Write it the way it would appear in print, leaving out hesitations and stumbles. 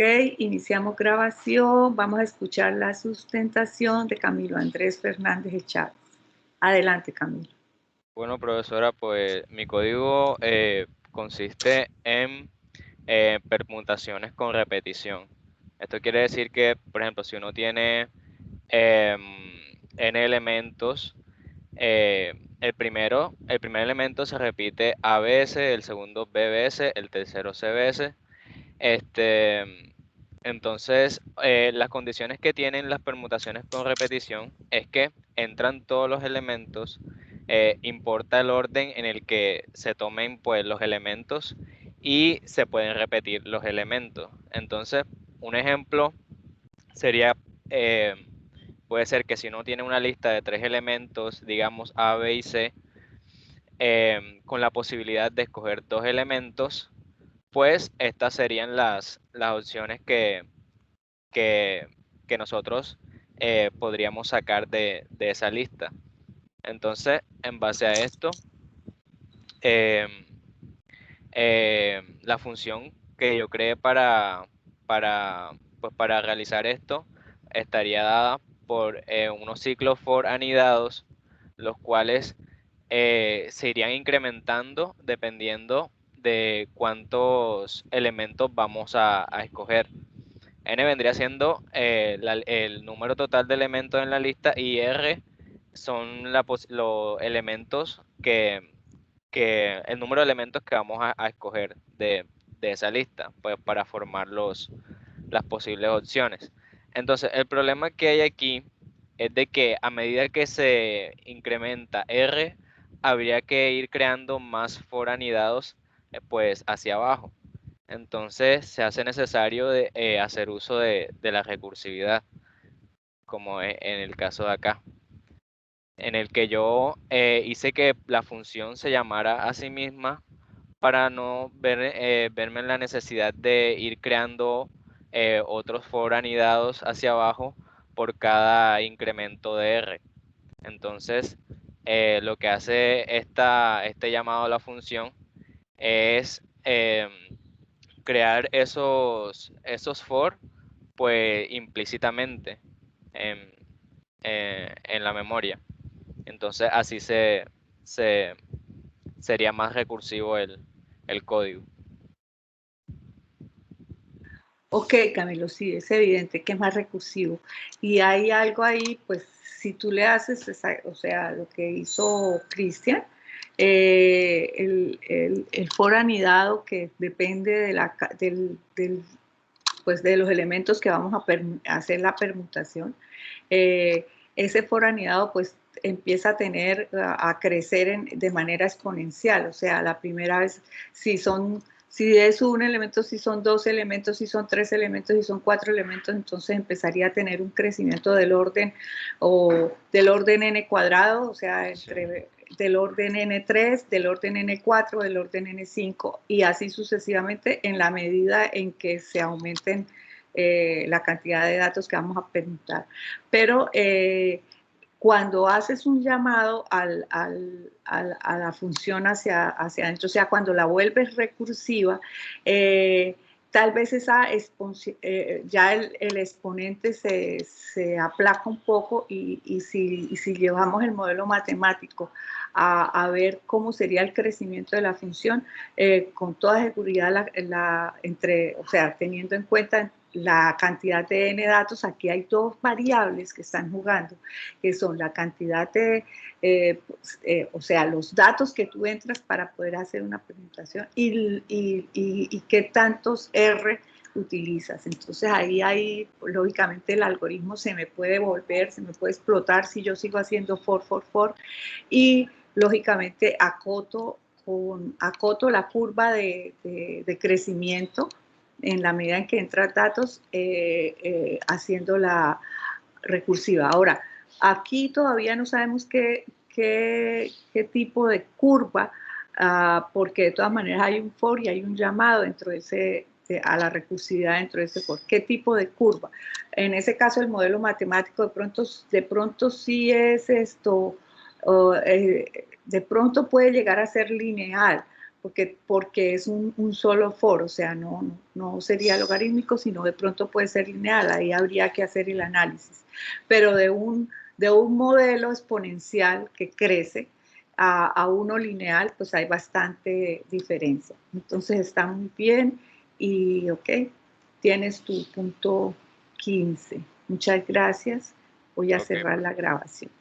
Ok, iniciamos grabación. Vamos a escuchar la sustentación de Camilo Andrés Fernández de Chávez. Adelante, Camilo. Bueno, profesora, pues mi código consiste en permutaciones con repetición. Esto quiere decir que, por ejemplo, si uno tiene em, n elementos, el primer elemento se repite A veces, el segundo B veces, el tercero C veces. Entonces, las condiciones que tienen las permutaciones con repetición es que entran todos los elementos, importa el orden en el que se tomen pues, los elementos y se pueden repetir los elementos. Entonces, un ejemplo sería, eh, puede ser que si uno tiene una lista de 3 elementos, digamos A, B y C, con la posibilidad de escoger 2 elementos, pues estas serían las opciones que, que nosotros podríamos sacar de esa lista. Entonces, en base a esto, em, la función que yo creé pues para realizar esto estaría dada por unos ciclos for anidados, los cuales se irían incrementando dependiendo de cuántos elementos vamos a escoger. N vendría siendo el número total de elementos en la lista y R son los elementos el número de elementos que vamos a escoger de esa lista, pues para formar las posibles opciones. Entonces, el problema que hay aquí es de que a medida que se incrementa R, habría que ir creando más for anidados pues hacia abajo. Entonces se hace necesario hacer uso de la recursividad, como en el caso de acá, en el que yo hice que la función se llamara a sí misma para no verme en la necesidad de ir creando otros for anidados hacia abajo por cada incremento de R. Entonces, lo que hace este llamado a la función es crear esos for pues implícitamente en, en la memoria. Entonces así se sería más recursivo el código. Ok, Camilo, sí, es evidente que es más recursivo. Y hay algo ahí, pues, si tú le haces, o sea, lo que hizo Cristian, el for anidado que depende pues, de los elementos que vamos a hacer la permutación, ese for anidado, pues, empieza a crecer de manera exponencial. O sea, la primera vez, si es un elemento, si son 2 elementos, si son 3 elementos, si son 4 elementos, entonces empezaría a tener un crecimiento del orden n cuadrado, o sea, del orden n3, del orden n4, del orden n5, y así sucesivamente en la medida en que se aumenten la cantidad de datos que vamos a permutar. Pero cuando haces un llamado a la función hacia adentro, o sea, cuando la vuelves recursiva, tal vez ya el exponente se aplaca un poco y si llevamos el modelo matemático a ver cómo sería el crecimiento de la función, con toda seguridad, o sea, teniendo en cuenta la cantidad de n datos, aquí hay 2 variables que están jugando, que son la cantidad o sea, los datos que tú entras para poder hacer una presentación y qué tantos R utilizas. Entonces ahí lógicamente el algoritmo se me puede explotar si yo sigo haciendo for y lógicamente acoto la curva de crecimiento en la medida en que entran datos haciendo la recursiva. Ahora, aquí todavía no sabemos qué tipo de curva, porque de todas maneras hay un for y hay un llamado dentro de a la recursividad dentro de ese for. ¿Qué tipo de curva? En ese caso, el modelo matemático de pronto sí es esto, de pronto puede llegar a ser lineal, porque es un solo for, o sea, no sería logarítmico, sino de pronto puede ser lineal, ahí habría que hacer el análisis. Pero de un modelo exponencial que crece a uno lineal, pues hay bastante diferencia. Entonces está muy bien y ok, tienes tu punto 15. Muchas gracias. Voy a Ok. cerrar la grabación.